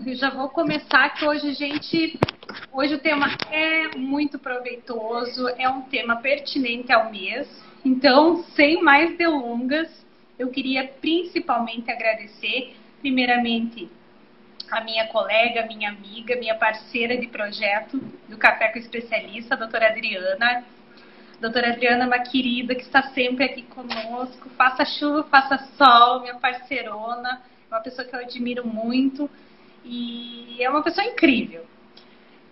eu já vou começar que hoje, hoje o tema é muito proveitoso, é um tema pertinente ao mês. Então, sem mais delongas, eu queria principalmente agradecer, primeiramente, a minha colega, minha amiga, minha parceira de projeto do Café com Especialista, a doutora Adriana. Doutora Adriana é uma querida que está sempre aqui conosco, faça chuva, faça sol, minha parceirona, uma pessoa que eu admiro muito e é uma pessoa incrível.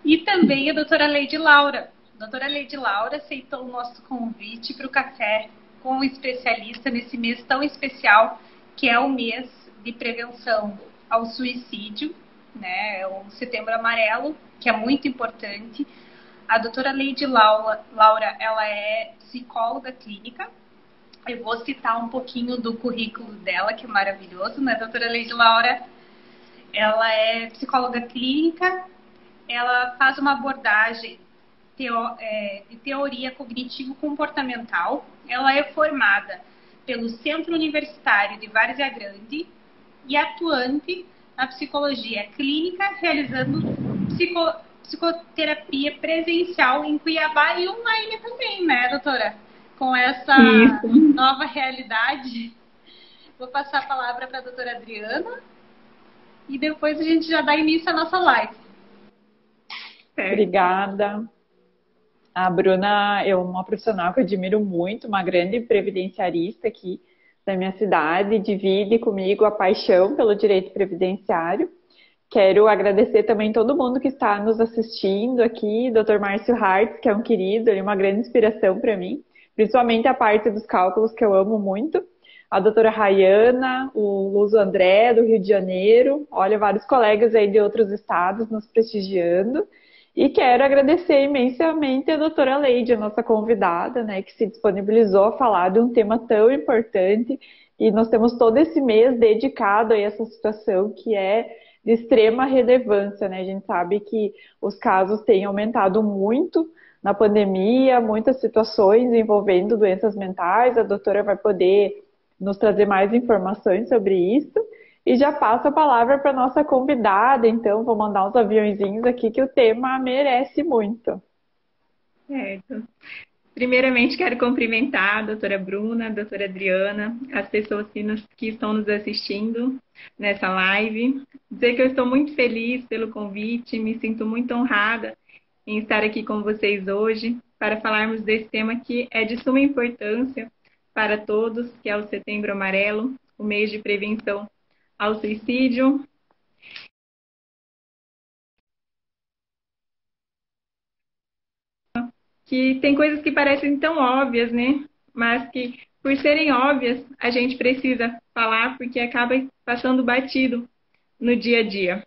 E também a doutora Leide Laura. A doutora Leide Laura aceitou o nosso convite para o Café com o Especialista nesse mês tão especial, que é o mês de prevenção ao suicídio, né? O Setembro Amarelo, que é muito importante. A doutora Leide Laura, ela é psicóloga clínica. Eu vou citar um pouquinho do currículo dela, que é maravilhoso, né? A doutora Leide Laura, ela é psicóloga clínica, ela faz uma abordagem de teoria cognitivo-comportamental. Ela é formada pelo Centro Universitário de Várzea Grande e atuante na psicologia clínica, realizando psicoterapia presencial em Cuiabá e online também, né, doutora? Com essa nova realidade. Vou passar a palavra para a doutora Adriana e depois a gente já dá início à nossa live. Obrigada. A Bruna é uma profissional que eu admiro muito, uma grande previdenciarista aqui da minha cidade, divide comigo a paixão pelo direito previdenciário. Quero agradecer também todo mundo que está nos assistindo aqui, Dr. Márcio Hartz, que é um querido, ele é uma grande inspiração para mim, principalmente a parte dos cálculos que eu amo muito. A doutora Rayana, o Luso André, do Rio de Janeiro, olha, vários colegas aí de outros estados nos prestigiando. E quero agradecer imensamente a doutora Leide, a nossa convidada, né, que se disponibilizou a falar de um tema tão importante. E nós temos todo esse mês dedicado a essa situação que é de extrema relevância, né? A gente sabe que os casos têm aumentado muito na pandemia, muitas situações envolvendo doenças mentais. A doutora vai poder nos trazer mais informações sobre isso. E já passo a palavra para a nossa convidada, então vou mandar uns aviãozinhos aqui que o tema merece muito. Certo. Primeiramente, quero cumprimentar a doutora Bruna, a doutora Adriana, as pessoas que estão nos assistindo nessa live. Dizer que eu estou muito feliz pelo convite, me sinto muito honrada em estar aqui com vocês hoje para falarmos desse tema que é de suma importância para todos, que é o Setembro Amarelo, o mês de prevenção ao suicídio. Que tem coisas que parecem tão óbvias, né? Mas que, por serem óbvias, a gente precisa falar porque acaba passando batido no dia a dia.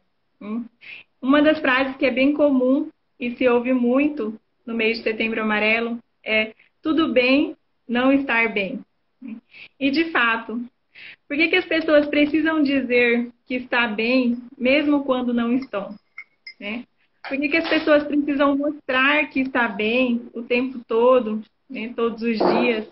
Uma das frases que é bem comum e se ouve muito no mês de Setembro Amarelo é tudo bem não estar bem. E, de fato, por que as pessoas precisam dizer que está bem mesmo quando não estão, né? Por que as pessoas precisam mostrar que está bem o tempo todo, né, todos os dias?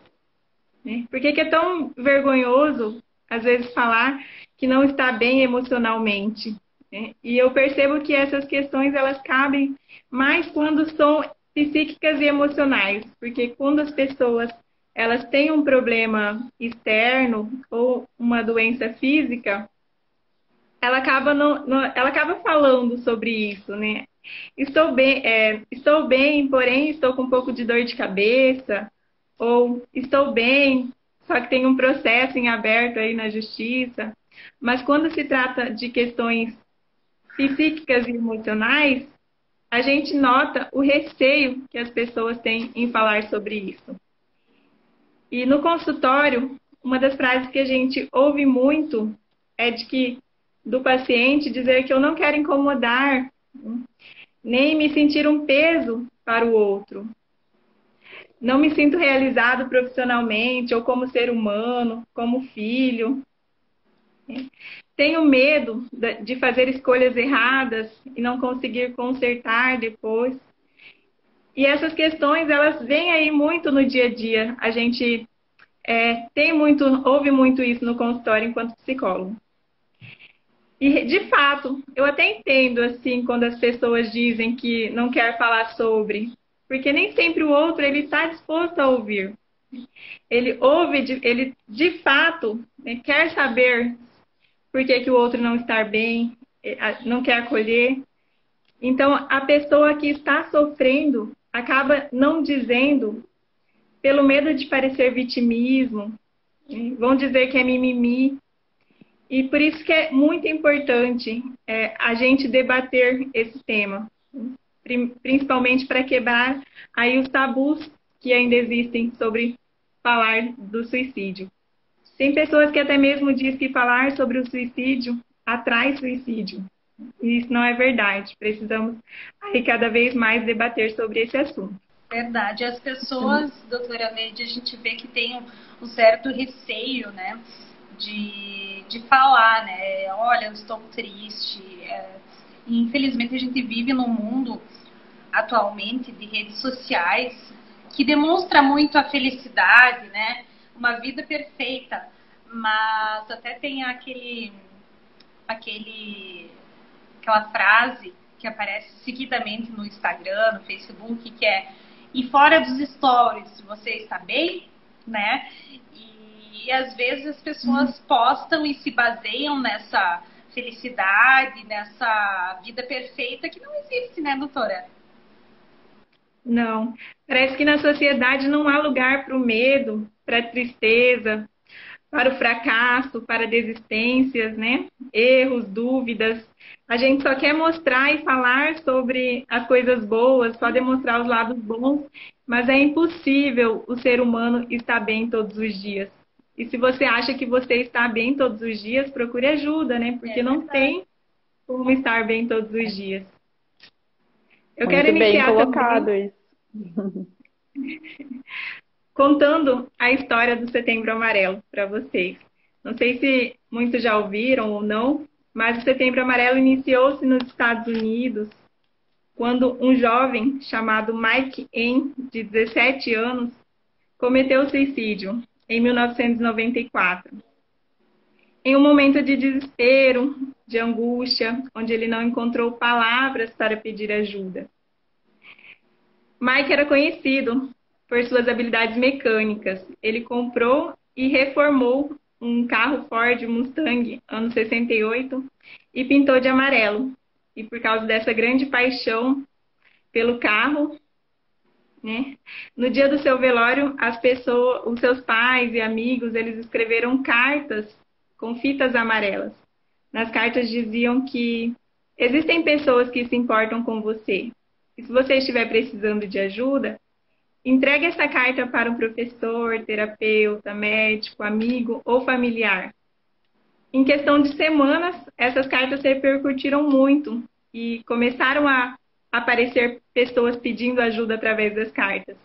Né? Por que é tão vergonhoso, às vezes, falar que não está bem emocionalmente? Né? E eu percebo que essas questões, elas cabem mais quando são psíquicas e emocionais. Porque quando as pessoas elas têm um problema externo ou uma doença física, ela acaba falando sobre isso, né? Estou bem, porém estou com um pouco de dor de cabeça, ou estou bem, só que tem um processo em aberto aí na justiça. Mas quando se trata de questões psíquicas e emocionais, a gente nota o receio que as pessoas têm em falar sobre isso. E no consultório, uma das frases que a gente ouve muito é do paciente dizer que eu não quero incomodar, nem me sentir um peso para o outro. Não me sinto realizado profissionalmente ou como ser humano, como filho. Tenho medo de fazer escolhas erradas e não conseguir consertar depois. E essas questões, elas vêm aí muito no dia a dia. A gente ouve muito isso no consultório enquanto psicólogo. E, de fato, eu até entendo, assim, quando as pessoas dizem que não quer falar sobre, porque nem sempre o outro, ele está disposto a ouvir. Ele ouve, ele, de fato, né, quer saber por que, que o outro não está bem, não quer acolher. Então, a pessoa que está sofrendo acaba não dizendo pelo medo de parecer vitimismo, né? Vão dizer que é mimimi. E por isso que é muito importante a gente debater esse tema, principalmente para quebrar aí os tabus que ainda existem sobre falar do suicídio. Tem pessoas que até mesmo dizem que falar sobre o suicídio atrai suicídio. E isso não é verdade. Precisamos aí cada vez mais debater sobre esse assunto. Verdade. As pessoas, doutora Neide, a gente vê que tem um certo receio, né, de falar, né? Olha, eu estou triste. E, infelizmente, a gente vive num mundo atualmente de redes sociais que demonstra muito a felicidade, né? Uma vida perfeita, mas até tem aquela frase que aparece seguidamente no Instagram, no Facebook, que é: e fora dos stories, você está bem, né? E às vezes as pessoas postam e se baseiam nessa felicidade, nessa vida perfeita que não existe, né, doutora? Não. Parece que na sociedade não há lugar para o medo, para a tristeza, para o fracasso, para desistências, né? Erros, dúvidas. A gente só quer mostrar e falar sobre as coisas boas, só demonstrar os lados bons, mas é impossível o ser humano estar bem todos os dias. E se você acha que você está bem todos os dias, procure ajuda, né? Porque não tem como estar bem todos os dias. Eu Muito quero bem iniciar colocado também isso. contando a história do Setembro Amarelo para vocês. Não sei se muitos já ouviram ou não, mas o Setembro Amarelo iniciou-se nos Estados Unidos quando um jovem chamado Mike N, de 17 anos, cometeu suicídio em 1994. Em um momento de desespero, de angústia, onde ele não encontrou palavras para pedir ajuda. Mike era conhecido por suas habilidades mecânicas. Ele comprou e reformou um carro Ford Mustang, ano 68, e pintou de amarelo. E por causa dessa grande paixão pelo carro, né, no dia do seu velório, as pessoas, os seus pais e amigos, eles escreveram cartas com fitas amarelas. Nas cartas diziam que existem pessoas que se importam com você. E se você estiver precisando de ajuda, entregue essa carta para um professor, terapeuta, médico, amigo ou familiar. Em questão de semanas, essas cartas repercutiram muito e começaram a aparecer pessoas pedindo ajuda através das cartas.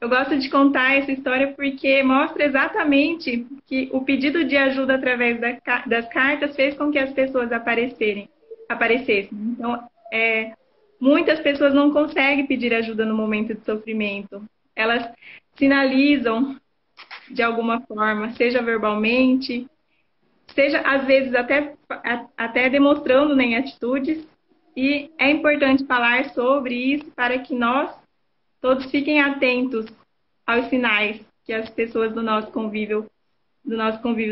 Eu gosto de contar essa história porque mostra exatamente que o pedido de ajuda através das cartas fez com que as pessoas aparecessem. Então, muitas pessoas não conseguem pedir ajuda no momento de sofrimento. Elas sinalizam de alguma forma, seja verbalmente, seja às vezes até demonstrando, né, em atitudes. E é importante falar sobre isso para que nós todos fiquem atentos aos sinais que as pessoas do nosso convívio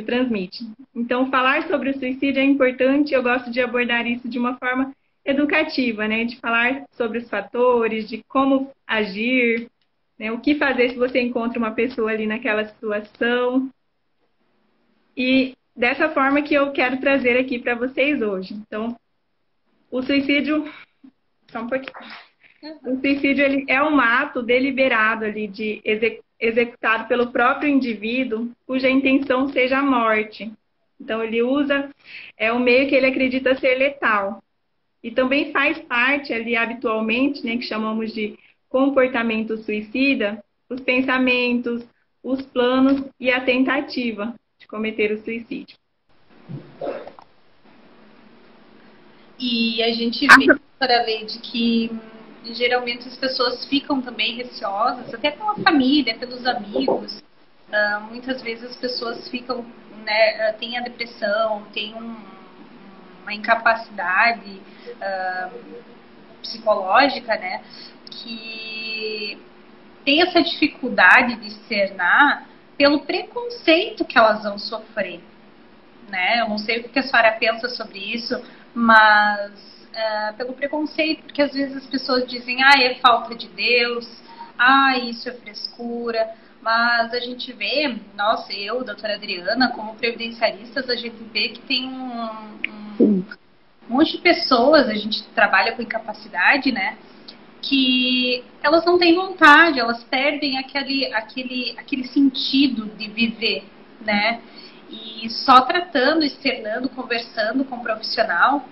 transmitem. Então, falar sobre o suicídio é importante. Eu gosto de abordar isso de uma forma educativa, né? De falar sobre os fatores, de como agir, né? O que fazer se você encontra uma pessoa ali naquela situação. E dessa forma que eu quero trazer aqui para vocês hoje. Então, o suicídio... Só um pouquinho. O suicídio ele é um ato deliberado ali executado pelo próprio indivíduo cuja intenção seja a morte. Então, ele usa um meio que ele acredita ser letal. E também faz parte ali habitualmente, né, que chamamos de comportamento suicida, os pensamentos, os planos e a tentativa de cometer o suicídio. E a gente vê, doutora Leide, que geralmente as pessoas ficam também receosas, até pela família, pelos amigos. Muitas vezes as pessoas ficam, né, tem a depressão, tem uma uma incapacidade psicológica, né, que tem essa dificuldade de externar pelo preconceito que elas vão sofrer, né? Eu não sei o que a senhora pensa sobre isso, mas pelo preconceito, porque às vezes as pessoas dizem, é falta de Deus, isso é frescura, mas a gente vê, eu, doutora Adriana, como previdenciaristas, a gente vê que tem um monte de pessoas, a gente trabalha com incapacidade, né, que elas não têm vontade, elas perdem aquele sentido de viver, né, e só tratando, externando, conversando com o profissional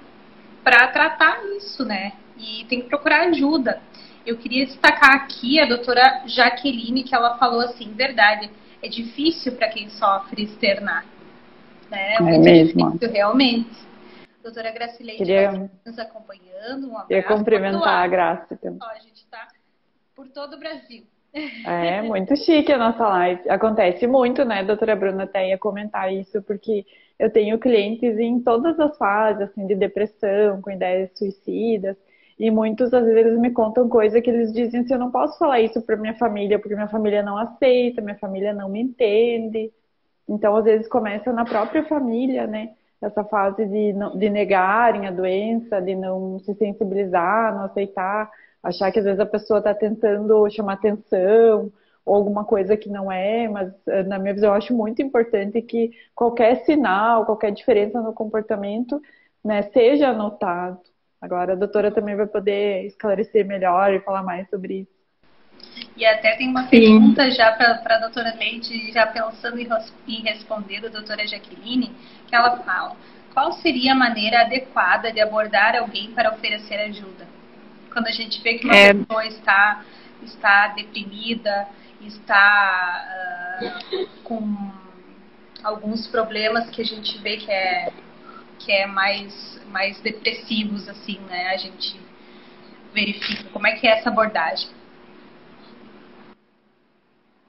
para tratar isso, né? E tem que procurar ajuda. Eu queria destacar aqui a doutora Jaqueline, que ela falou assim, verdade, é difícil para quem sofre externar, né? É muito mesmo. difícil, realmente. Doutora Gracileide Queria nos acompanhando, um abraço. Queria cumprimentar a Graça também. A gente está por todo o Brasil. É muito chique a nossa live. Acontece muito, né, doutora Bruna, até ia comentar isso, porque eu tenho clientes em todas as fases, assim, de depressão, com ideias suicidas, e muitos, às vezes, eles me contam coisa que eles dizem assim, eu não posso falar isso para minha família, porque minha família não aceita, minha família não me entende. Então, às vezes, começa na própria família, né, essa fase de negarem a doença, de não se sensibilizar, não aceitar, achar que às vezes a pessoa está tentando chamar atenção ou alguma coisa que não é, mas na minha visão eu acho muito importante que qualquer sinal, qualquer diferença no comportamento, né, seja anotado. Agora a doutora também vai poder esclarecer melhor e falar mais sobre isso. E até tem uma pergunta já para a doutora Leite, já pensando em responder a doutora Jaqueline, que ela fala, qual seria a maneira adequada de abordar alguém para oferecer ajuda? Quando a gente vê que uma pessoa está deprimida, está com alguns problemas que a gente vê que é mais depressivos, assim, né? A gente verifica como é que é essa abordagem.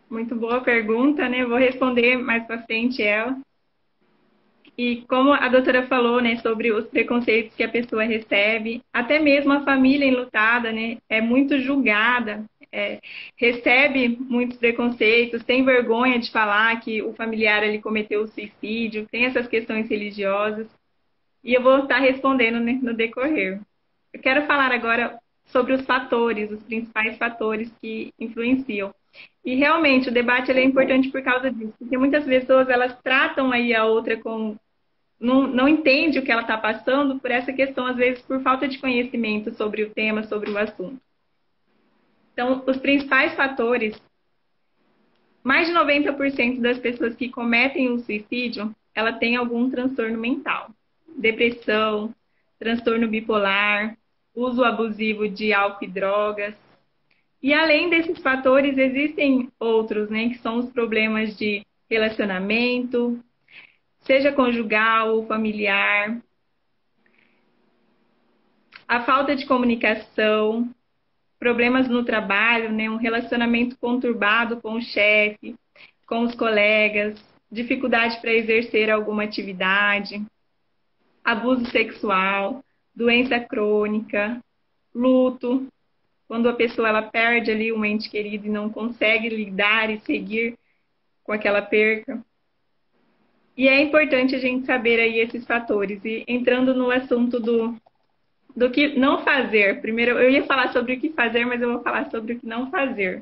Muito boa pergunta, né? Vou responder mais para frente ela. E como a doutora falou, né, sobre os preconceitos que a pessoa recebe, até mesmo a família enlutada, né, é muito julgada, recebe muitos preconceitos, tem vergonha de falar que o familiar ali cometeu suicídio, tem essas questões religiosas. E eu vou estar respondendo, né, no decorrer. Eu quero falar agora sobre os fatores, os principais fatores que influenciam. E realmente o debate ele é importante por causa disso, porque muitas pessoas elas tratam aí a outra com não entende o que ela está passando por essa questão, às vezes por falta de conhecimento sobre o tema, sobre o assunto. Então, os principais fatores, mais de 90% das pessoas que cometem o suicídio, ela tem algum transtorno mental, depressão, transtorno bipolar, uso abusivo de álcool e drogas. E além desses fatores, existem outros, né, que são os problemas de relacionamento, seja conjugal ou familiar, a falta de comunicação, problemas no trabalho, né, um relacionamento conturbado com o chefe, com os colegas, dificuldade para exercer alguma atividade, abuso sexual, doença crônica, luto, quando a pessoa ela perde ali um ente querido e não consegue lidar e seguir com aquela perca. E é importante a gente saber aí esses fatores. E entrando no assunto do que não fazer. Primeiro, eu ia falar sobre o que fazer, mas eu vou falar sobre o que não fazer.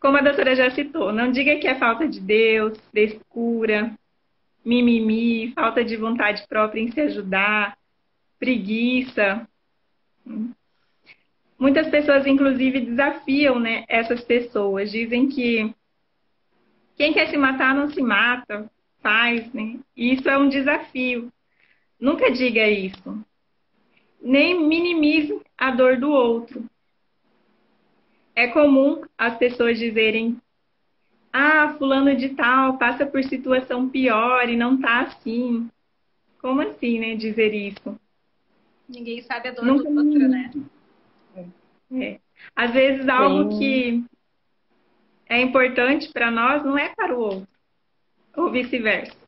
Como a doutora já citou, não diga que é falta de Deus, frescura, mimimi, falta de vontade própria em se ajudar, preguiça. Muitas pessoas, inclusive, desafiam, né, essas pessoas. Dizem que quem quer se matar não se mata, faz, né? E isso é um desafio. Nunca diga isso. Nem minimize a dor do outro. É comum as pessoas dizerem: fulano de tal passa por situação pior e não tá assim. Como assim, né, dizer isso? Ninguém sabe a dor do outro, né? Às vezes algo que é importante para nós não é para o outro. ou vice-versa.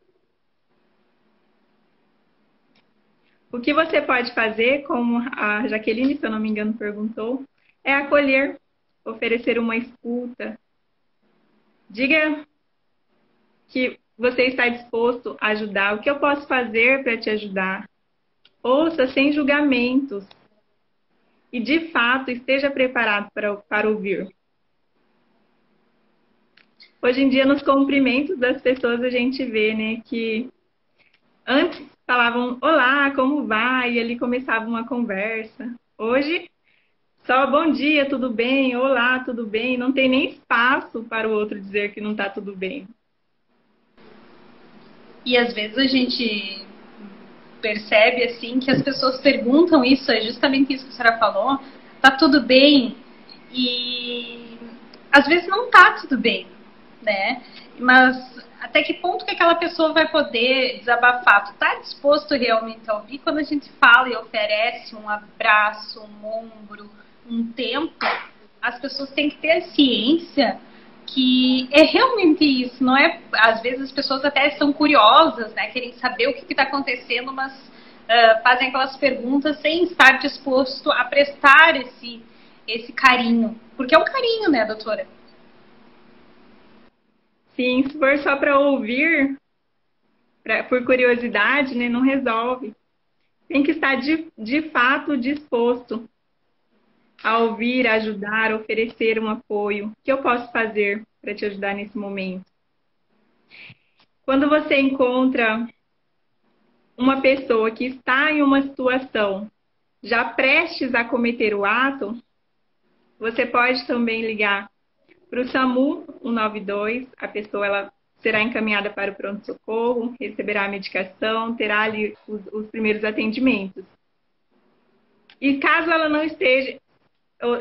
O que você pode fazer, como a Jaqueline, se eu não me engano, perguntou, é acolher, oferecer uma escuta. Diga que você está disposto a ajudar. O que eu posso fazer para te ajudar? Ouça sem julgamentos. E, de fato, esteja preparado para ouvir. Hoje em dia, nos cumprimentos das pessoas, a gente vê, né, que antes falavam, olá, como vai? E ali começava uma conversa. Hoje, só bom dia, tudo bem? Olá, tudo bem? Não tem nem espaço para o outro dizer que não está tudo bem. E às vezes a gente percebe assim que as pessoas perguntam isso, é justamente isso que a senhora falou, tá tudo bem? E às vezes não tá tudo bem, né? Mas até que ponto que aquela pessoa vai poder desabafar? Tu tá disposto realmente a ouvir? Quando a gente fala e oferece um abraço, um ombro, um tempo, as pessoas têm que ter ciência que é realmente isso, não é? Às vezes as pessoas até são curiosas, né? Querem saber o que está acontecendo, mas fazem aquelas perguntas sem estar disposto a prestar esse carinho. Porque é um carinho, né, doutora? Sim, se for só para ouvir, por curiosidade, né, não resolve. Tem que estar de fato disposto a ouvir, a ajudar, a oferecer um apoio. O que eu posso fazer para te ajudar nesse momento? Quando você encontra uma pessoa que está em uma situação já prestes a cometer o ato, você pode também ligar para o SAMU 192, a pessoa ela será encaminhada para o pronto-socorro, receberá a medicação, terá ali os primeiros atendimentos. E caso ela não esteja,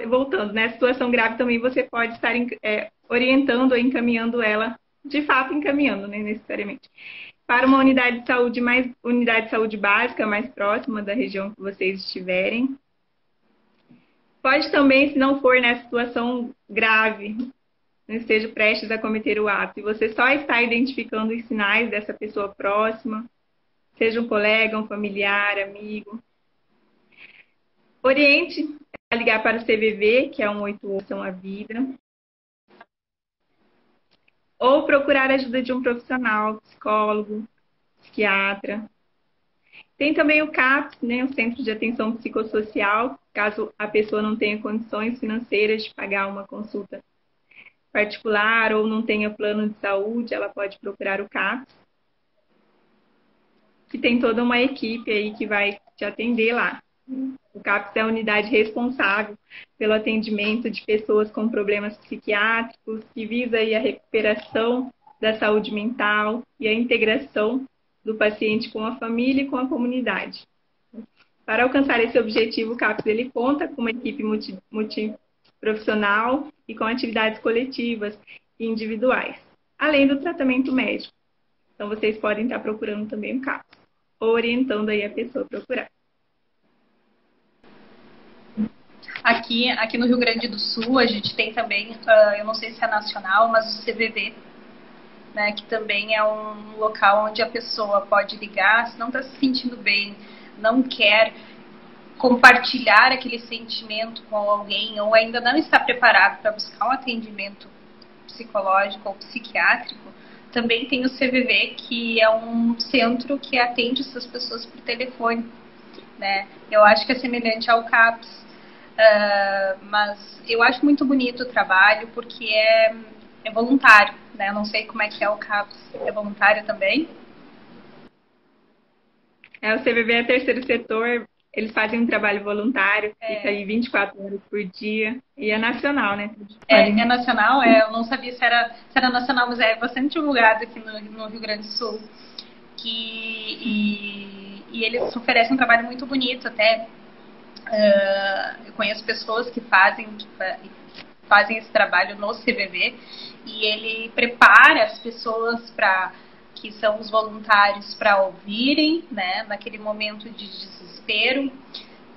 voltando, né, situação grave também, você pode estar orientando ou encaminhando ela, de fato encaminhando, né, necessariamente, para uma unidade de saúde básica mais próxima da região que vocês estiverem. Pode também, se não for nessa situação grave, não esteja prestes a cometer o ato, e você só está identificando os sinais dessa pessoa próxima, seja um colega, um familiar, amigo, oriente a ligar para o CVV, que é 188, São a Vida, ou procurar a ajuda de um profissional, psicólogo, psiquiatra. Tem também o CAPS, né, o Centro de Atenção Psicossocial, caso a pessoa não tenha condições financeiras de pagar uma consulta particular ou não tenha plano de saúde, ela pode procurar o CAPS, que tem toda uma equipe aí que vai te atender lá. O CAPS é a unidade responsável pelo atendimento de pessoas com problemas psiquiátricos, que visa aí a recuperação da saúde mental e a integração do paciente com a família e com a comunidade. Para alcançar esse objetivo, o CAPS ele conta com uma equipe multiprofissional e com atividades coletivas e individuais, além do tratamento médico. Então, vocês podem estar procurando também o CAPS, ou orientando aí a pessoa a procurar. Aqui no Rio Grande do Sul, a gente tem também, eu não sei se é nacional, mas o CVV, né, que também é um local onde a pessoa pode ligar, se não está se sentindo bem, não quer compartilhar aquele sentimento com alguém ou ainda não está preparado para buscar um atendimento psicológico ou psiquiátrico, também tem o CVV, que é um centro que atende essas pessoas por telefone, né? Eu acho que é semelhante ao CAPS, mas eu acho muito bonito o trabalho porque é voluntário, né? Eu não sei como é que é o CAPS, é voluntário também? O CVV é terceiro setor, eles fazem um trabalho voluntário, fica aí 24 horas por dia, e é nacional, né? É nacional, eu não sabia se era nacional, mas é bastante divulgado aqui no Rio Grande do Sul. E eles oferecem um trabalho muito bonito, até eu conheço pessoas que fazem esse trabalho no CVV, e ele prepara as pessoas que são os voluntários para ouvirem, né, naquele momento de desespero,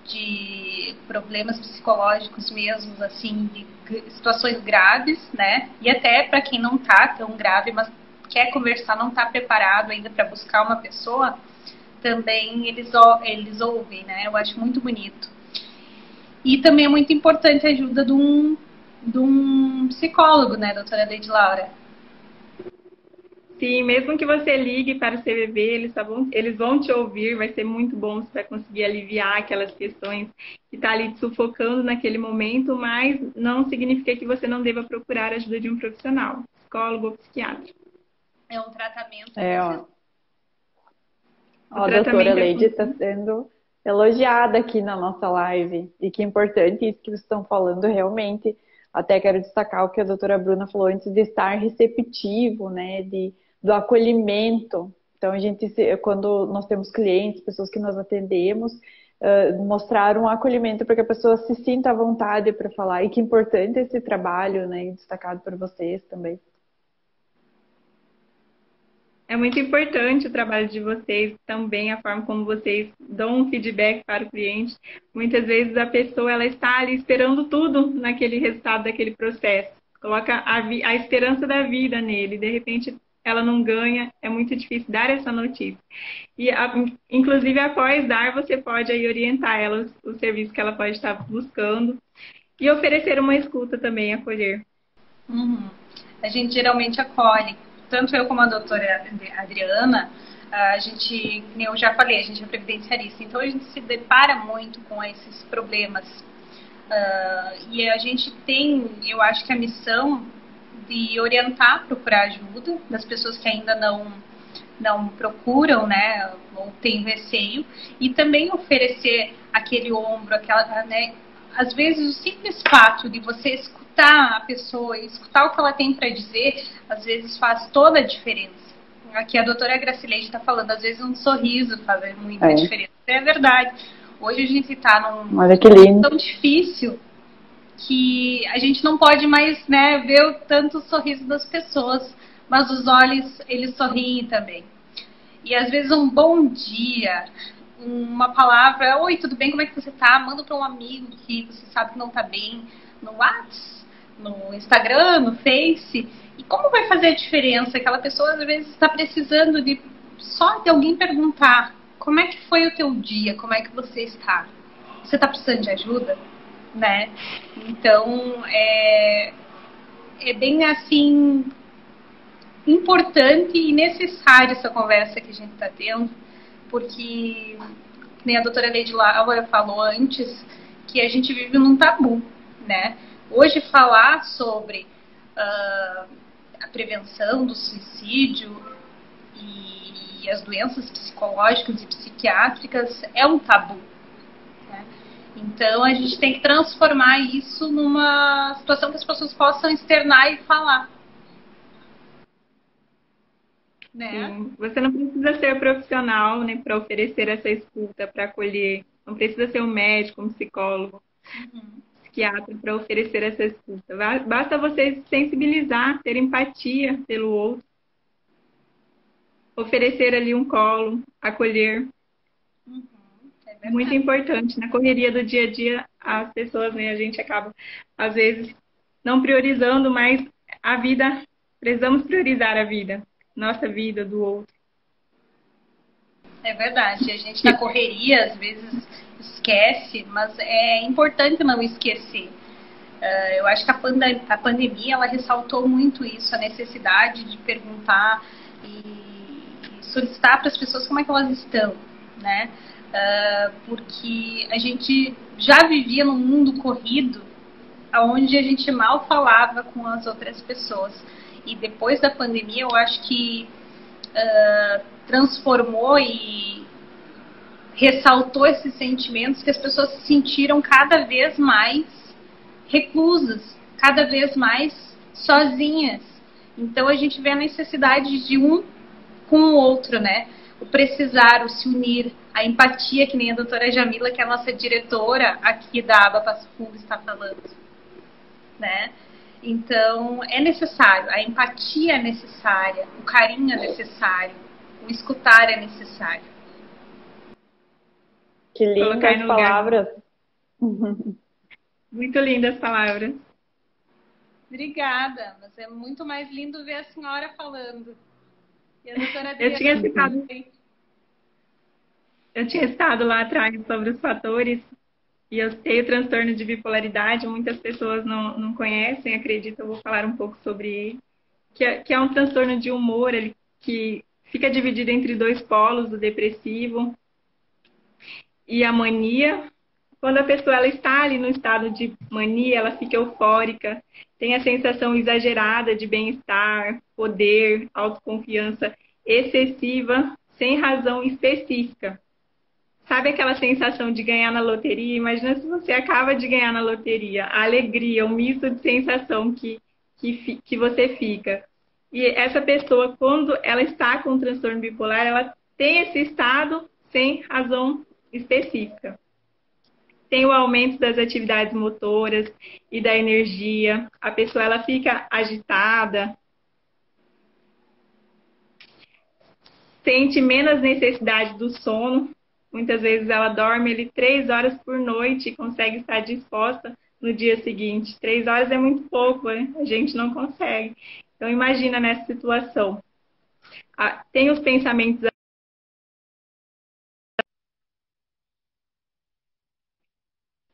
de problemas psicológicos mesmo, assim, de situações graves, né, e até para quem não tá tão grave, mas quer conversar, não está preparado ainda para buscar uma pessoa, também eles ouvem, né? Eu acho muito bonito. E também é muito importante a ajuda de um psicólogo, né, doutora Lady Laura? Sim, mesmo que você ligue para o CVV, eles vão te ouvir, vai ser muito bom, você vai conseguir aliviar aquelas questões que está ali te sufocando naquele momento, mas não significa que você não deva procurar a ajuda de um profissional, psicólogo ou psiquiatra. É um tratamento. A doutora Lady está sendo elogiada aqui na nossa live. E que importante isso que vocês estão falando realmente. Até quero destacar o que a doutora Bruna falou antes de estar receptivo, né? Do acolhimento. Então, quando nós temos clientes, pessoas que nós atendemos, mostrar um acolhimento para que a pessoa se sinta à vontade para falar. E que importante esse trabalho, né? Destacado por vocês também. É muito importante o trabalho de vocês também, a forma como vocês dão um feedback para o cliente. Muitas vezes a pessoa ela está ali esperando tudo naquele resultado daquele processo. Coloca a esperança da vida nele. De repente, ela não ganha. É muito difícil dar essa notícia. E, inclusive, após dar, você pode aí orientar ela o serviço que ela pode estar buscando. E oferecer uma escuta também, acolher. Uhum. A gente geralmente acolhe. Tanto eu como a doutora Adriana, a gente, como eu já falei, a gente é previdenciarista, então a gente se depara muito com esses problemas. E a gente tem, eu acho que a missão de orientar, procurar ajuda das pessoas que ainda não procuram, né, ou têm receio, e também oferecer aquele ombro, né, às vezes o simples fato de você escutar a pessoa, escutar o que ela tem para dizer, às vezes faz toda a diferença. Aqui a doutora Gracileide está falando, às vezes um sorriso faz muita diferença. É verdade. Hoje a gente está num tão difícil que a gente não pode mais, né, ver o tanto sorriso das pessoas, mas os olhos, eles sorriem também. E às vezes um bom dia, uma palavra, oi, tudo bem, como é que você tá? Manda para um amigo que você sabe que não tá bem, no WhatsApp, no Instagram, no Face. E como vai fazer a diferença? Aquela pessoa às vezes está precisando só de alguém perguntar, como é que foi o teu dia? Como é que você está? Você está precisando de ajuda? Né? Então, é bem assim importante e necessária essa conversa que a gente está tendo, porque, nem a doutora Lady Laura falou antes, que a gente vive num tabu, né? Hoje falar sobre a prevenção do suicídio e as doenças psicológicas e psiquiátricas é um tabu. Então, a gente tem que transformar isso numa situação que as pessoas possam externar e falar. Né? Sim. Você não precisa ser profissional, né, para oferecer essa escuta, para acolher. Não precisa ser um médico, um psicólogo, psiquiatra para oferecer essa escuta. Basta você se sensibilizar, ter empatia pelo outro. Oferecer ali um colo, acolher. Muito importante. Na correria do dia a dia, as pessoas, né, a gente acaba, às vezes, não priorizando, mas a vida, precisamos priorizar a vida, nossa vida, do outro. É verdade. A gente, na correria, às vezes, esquece, mas é importante não esquecer. Eu acho que a pandemia, ela ressaltou muito isso, a necessidade de perguntar e solicitar para as pessoas como é que elas estão, né? Porque a gente já vivia num mundo corrido, onde a gente mal falava com as outras pessoas. E depois da pandemia, eu acho que transformou e ressaltou esses sentimentos que as pessoas se sentiram cada vez mais reclusas, cada vez mais sozinhas. Então a gente vê a necessidade de um com o outro, né? O precisar, o se unir, a empatia, que nem a doutora Jamila, que é a nossa diretora aqui da aba Passo Fundo, está falando, né? Então, é necessário, a empatia é necessária, o carinho é necessário, o escutar é necessário. Que lindas palavras. Muito lindas palavras. Obrigada, mas é muito mais lindo ver a senhora falando. E a doutora Eu tinha Adriana citado, eu tinha citado lá atrás sobre os fatores, e eu tenho o transtorno de bipolaridade, muitas pessoas não conhecem, acredito, eu vou falar um pouco sobre ele, que é um transtorno de humor, ele, que fica dividido entre dois polos, o depressivo e a mania. Quando a pessoa ela está ali no estado de mania, ela fica eufórica, tem a sensação exagerada de bem-estar, poder, autoconfiança excessiva, sem razão específica. Sabe aquela sensação de ganhar na loteria? Imagina se você acaba de ganhar na loteria. A alegria, o misto de sensação que você fica. E essa pessoa, quando ela está com transtorno bipolar, ela tem esse estado sem razão específica. Tem o aumento das atividades motoras e da energia. A pessoa ela fica agitada, sente menos necessidade do sono. Muitas vezes ela dorme ali 3 horas por noite e consegue estar disposta no dia seguinte. 3 horas é muito pouco, né? A gente não consegue. Então imagina nessa situação. Tem os pensamentos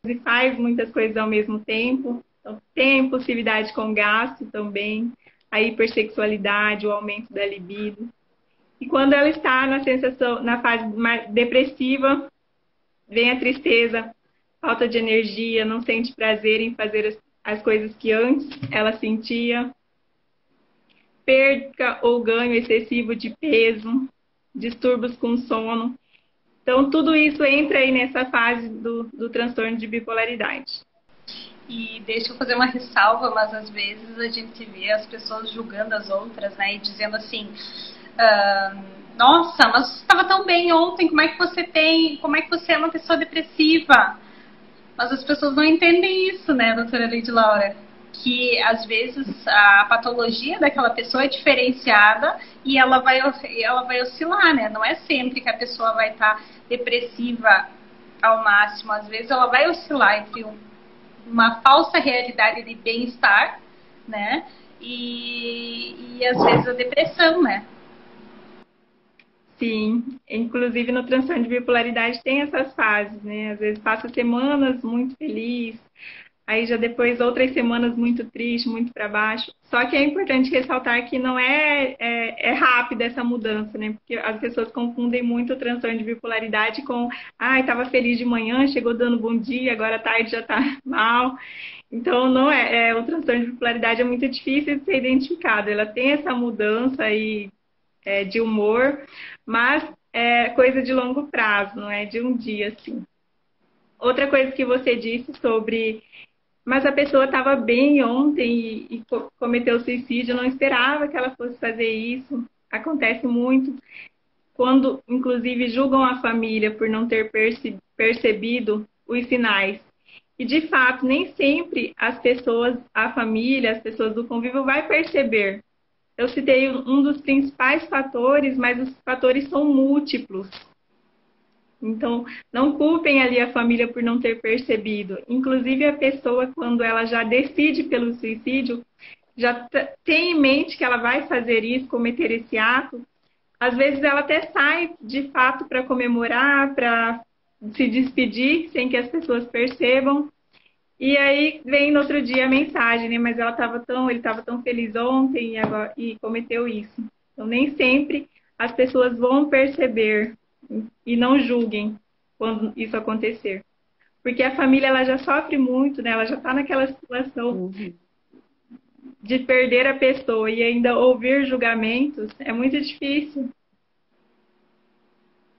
e faz muitas coisas ao mesmo tempo. Então, tem a impulsividade com gasto também, a hipersexualidade, o aumento da libido. E quando ela está na sensação, na fase mais depressiva, vem a tristeza, falta de energia, não sente prazer em fazer as coisas que antes ela sentia, perca ou ganho excessivo de peso, distúrbios com sono. Então, tudo isso entra aí nessa fase do transtorno de bipolaridade. E deixa eu fazer uma ressalva, mas às vezes a gente vê as pessoas julgando as outras, né? E dizendo assim, nossa, mas você estava tão bem ontem, como é que você é uma pessoa depressiva? Mas as pessoas não entendem isso, né, doutora Leide Laura? Que às vezes a patologia daquela pessoa é diferenciada e ela vai oscilar, né? Não é sempre que a pessoa vai estar depressiva ao máximo. Às vezes ela vai oscilar entre uma falsa realidade de bem-estar, né? E às vezes a depressão, né? Sim, inclusive no transtorno de bipolaridade tem essas fases, né? Às vezes passa semanas muito feliz, aí já depois outras semanas muito triste, muito para baixo. Só que é importante ressaltar que não é rápida essa mudança, né? Porque as pessoas confundem muito o transtorno de bipolaridade com, estava feliz de manhã, chegou dando bom dia, agora à tarde já está mal. Então, não o transtorno de bipolaridade é muito difícil de ser identificado. Ela tem essa mudança aí de humor, mas é coisa de longo prazo, não é de um dia, assim. Outra coisa que você disse sobre, mas a pessoa estava bem ontem e cometeu suicídio, não esperava que ela fosse fazer isso. Acontece muito quando, inclusive, julgam a família por não ter percebido os sinais. E, de fato, nem sempre as pessoas, a família, as pessoas do convívio vai perceber. Eu citei um dos principais fatores, mas os fatores são múltiplos. Então, não culpem ali a família por não ter percebido. Inclusive, a pessoa, quando ela já decide pelo suicídio, já tem em mente que ela vai fazer isso, cometer esse ato. Às vezes, ela até sai, de fato, para comemorar, para se despedir, sem que as pessoas percebam. E aí vem no outro dia a mensagem, né? Mas ele estava tão feliz ontem e cometeu isso. Então, nem sempre as pessoas vão perceber e não julguem quando isso acontecer. Porque a família ela já sofre muito, né? Ela já está naquela situação de perder a pessoa e ainda ouvir julgamentos é muito difícil.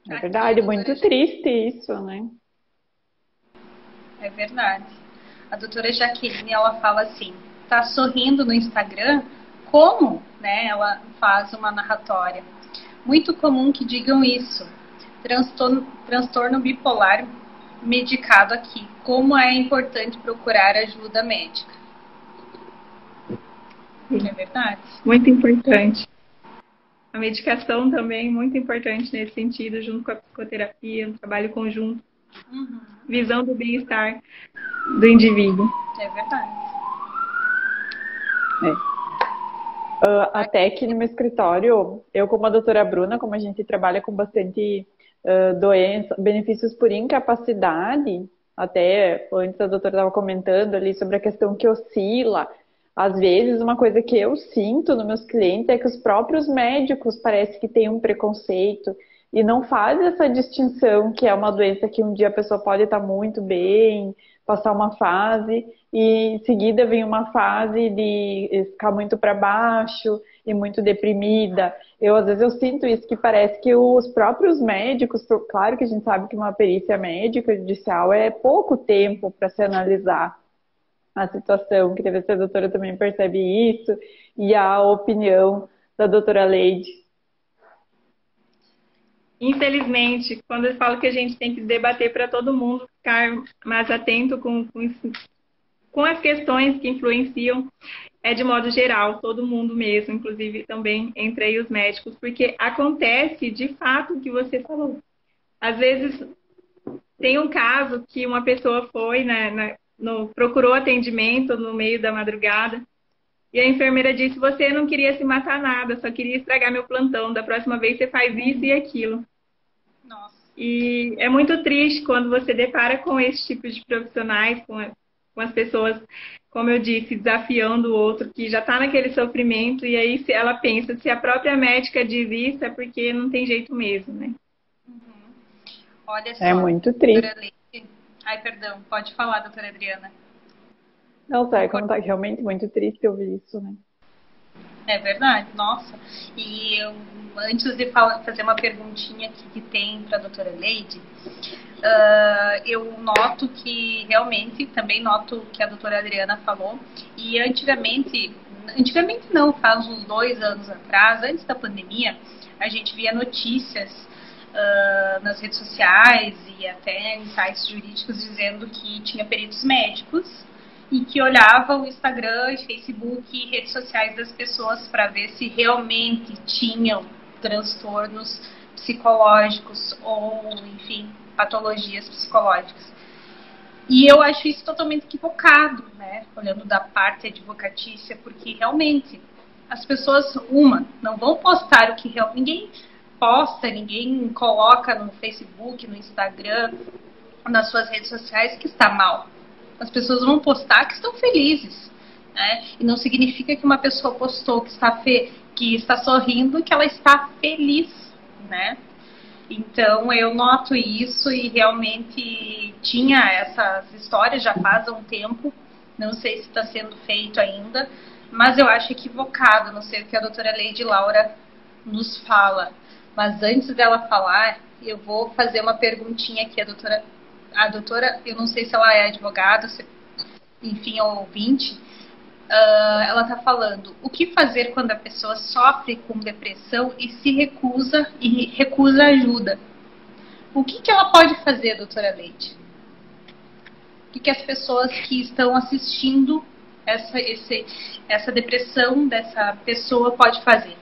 É verdade, muito triste isso, né? É verdade. A doutora Jaqueline, ela fala assim, tá sorrindo no Instagram? Como? Né? Ela faz uma narratória. Muito comum que digam isso. Transtorno bipolar medicado aqui. Como é importante procurar ajuda médica. Sim. É verdade. Muito importante. A medicação também muito importante nesse sentido, junto com a psicoterapia, um trabalho conjunto, visão do bem-estar do indivíduo. É verdade. Até que no meu escritório, eu como a doutora Bruna, como a gente trabalha com bastante doença, benefícios por incapacidade, até antes a doutora estava comentando ali sobre a questão que oscila. Às vezes, uma coisa que eu sinto nos meus clientes é que os próprios médicos parece que têm um preconceito e não fazem essa distinção que é uma doença que um dia a pessoa pode estar muito bem, passar uma fase e em seguida vem uma fase de ficar muito para baixo e muito deprimida. Às vezes eu sinto isso, que parece que os próprios médicos, claro que a gente sabe que uma perícia médica judicial é pouco tempo para se analisar a situação, queria ver se a doutora também percebe isso e a opinião da doutora Leide. Infelizmente, quando eu falo que a gente tem que debater para todo mundo ficar mais atento com as questões que influenciam, é de modo geral, todo mundo mesmo, inclusive também entre aí os médicos, porque acontece de fato o que você falou. Às vezes tem um caso que uma pessoa foi, procurou atendimento no meio da madrugada e a enfermeira disse: você não queria se matar nada, só queria estragar meu plantão, da próxima vez você faz isso e aquilo. Nossa. E é muito triste quando você depara com esse tipo de profissionais, com as pessoas, como eu disse, desafiando o outro que já está naquele sofrimento, e aí ela pensa, se a própria médica diz isso, é porque não tem jeito mesmo, né? Uhum. Olha só. É muito triste. Ai, perdão, pode falar, doutora Adriana. Não, tá, como tá realmente muito triste ouvir isso, né? É verdade, nossa. E antes de fazer uma perguntinha aqui que tem para a doutora Leide, eu noto que realmente, também noto o que a doutora Adriana falou, e antigamente não, faz uns 2 anos atrás, antes da pandemia, a gente via notícias nas redes sociais e até em sites jurídicos dizendo que tinha peritos médicos e que olhava o Instagram e Facebook e redes sociais das pessoas para ver se realmente tinham transtornos psicológicos ou, enfim, patologias psicológicas. E eu acho isso totalmente equivocado, né? Olhando da parte advocatícia, porque realmente as pessoas, não vão postar o que realmente ninguém posta, ninguém coloca no Facebook, no Instagram, nas suas redes sociais que está mal. As pessoas vão postar que estão felizes, né? E não significa que uma pessoa postou que está sorrindo, que ela está feliz, né? Então eu noto isso e realmente tinha essas histórias já faz um tempo, não sei se está sendo feito ainda, mas eu acho equivocado, não sei o que a doutora Leide Laura nos fala. Mas antes dela falar, eu vou fazer uma perguntinha aqui. A doutora, eu não sei se ela é advogada, enfim, é um ouvinte. Ela está falando: o que fazer quando a pessoa sofre com depressão e recusa ajuda? O que ela pode fazer, doutora Leite? O que as pessoas que estão assistindo essa depressão dessa pessoa pode fazer?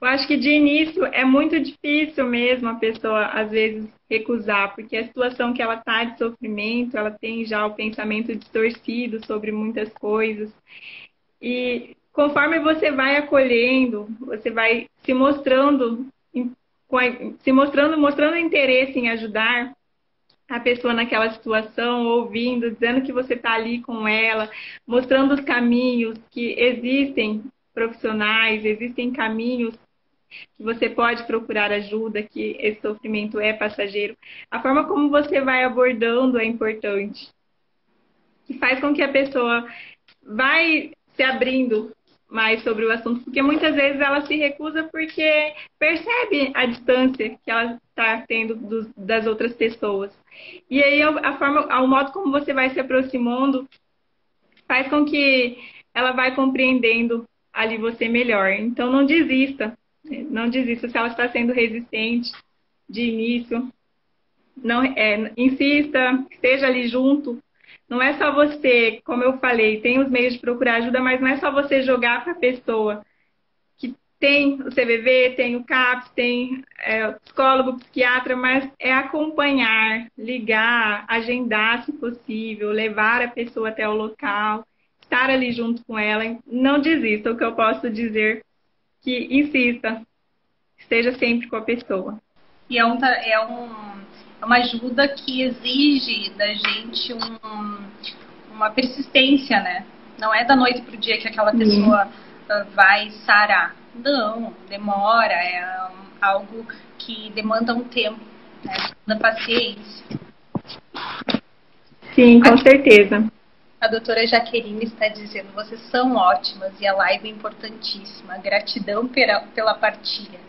Eu acho que de início é muito difícil mesmo a pessoa, às vezes, recusar, porque a situação que ela está de sofrimento, ela tem já o pensamento distorcido sobre muitas coisas. E conforme você vai acolhendo, você vai mostrando interesse em ajudar a pessoa naquela situação, ouvindo, dizendo que você está ali com ela, mostrando os caminhos, que existem profissionais, existem caminhos que você pode procurar ajuda, que esse sofrimento é passageiro. A forma como você vai abordando é importante, que faz com que a pessoa vai se abrindo mais sobre o assunto, porque muitas vezes ela se recusa porque percebe a distância que ela está tendo das outras pessoas. E aí o modo como você vai se aproximando faz com que ela vai compreendendo ali você melhor. Então não desista. Não desista se ela está sendo resistente de início. Não, insista, esteja ali junto. Não é só você, como eu falei, tem os meios de procurar ajuda, mas não é só você jogar para a pessoa que tem o CVV, tem o CAPS, tem o psicólogo, psiquiatra, mas é acompanhar, ligar, agendar se possível, levar a pessoa até o local, estar ali junto com ela. Não desista, o que eu posso dizer, que insista, esteja sempre com a pessoa. E é uma ajuda que exige da gente uma persistência, né? Não é da noite para o dia que aquela pessoa vai sarar. Não, demora, é algo que demanda um tempo, né? Da paciência. Sim, com certeza. A doutora Jaqueline está dizendo, vocês são ótimas e a live é importantíssima. Gratidão pela partilha.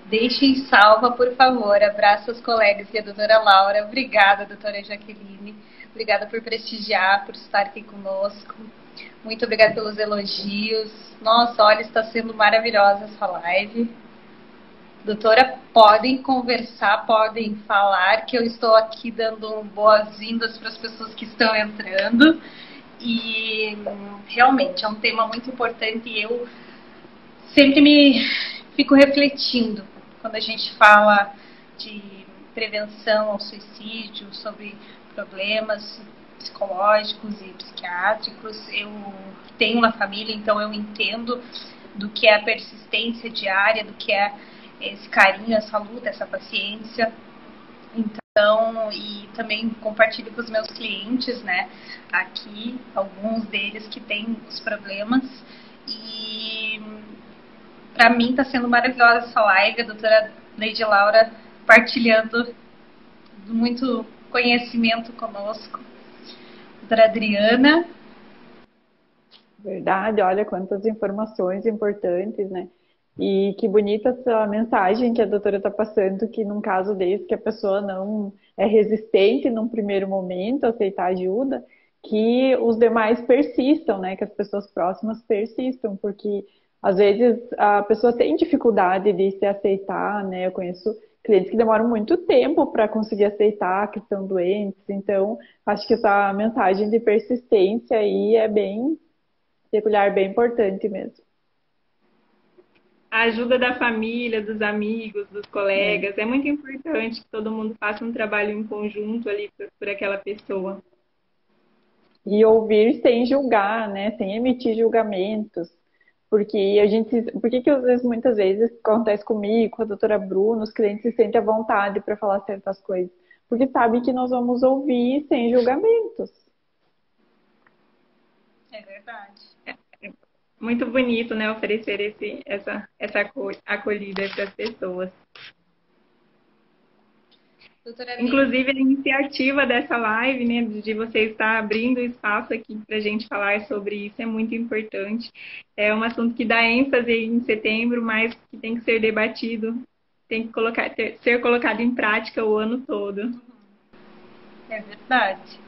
Deixem salva, por favor. Abraço aos colegas e a doutora Laura. Obrigada, doutora Jaqueline. Obrigada por prestigiar, por estar aqui conosco. Muito obrigada pelos elogios. Nossa, olha, está sendo maravilhosa essa live. Doutora, podem conversar, podem falar, que eu estou aqui dando boas-vindas para as pessoas que estão entrando. E realmente é um tema muito importante e eu sempre me fico refletindo quando a gente fala de prevenção ao suicídio, sobre problemas psicológicos e psiquiátricos. Eu tenho uma família, então eu entendo do que é a persistência diária, do que é esse carinho, essa luta, essa paciência. Então, e também compartilho com os meus clientes, né, aqui, alguns deles que têm os problemas. E para mim está sendo maravilhosa essa live, a doutora Neide Laura partilhando muito conhecimento conosco. Doutora Adriana. Verdade, olha quantas informações importantes, né? E que bonita essa mensagem que a doutora está passando, que num caso desse, que a pessoa não é resistente num primeiro momento a aceitar ajuda, que os demais persistam, né? Que as pessoas próximas persistam, porque às vezes a pessoa tem dificuldade de se aceitar, né? Eu conheço clientes que demoram muito tempo para conseguir aceitar que estão doentes, então acho que essa mensagem de persistência aí é bem peculiar, bem importante mesmo. A ajuda da família, dos amigos, dos colegas, é muito importante que todo mundo faça um trabalho em conjunto ali por aquela pessoa. E ouvir sem julgar, né? Sem emitir julgamentos. Porque às vezes, muitas vezes, acontece comigo, com a doutora Bruna, os clientes se sentem à vontade para falar certas coisas. Porque sabem que nós vamos ouvir sem julgamentos. É verdade. Muito bonito, né, oferecer essa acolhida para as pessoas. Inclusive, a iniciativa dessa live, né, de você estar abrindo espaço aqui para a gente falar sobre isso, é muito importante. É um assunto que dá ênfase em setembro, mas que tem que ser debatido, tem que ser colocado em prática o ano todo. É verdade.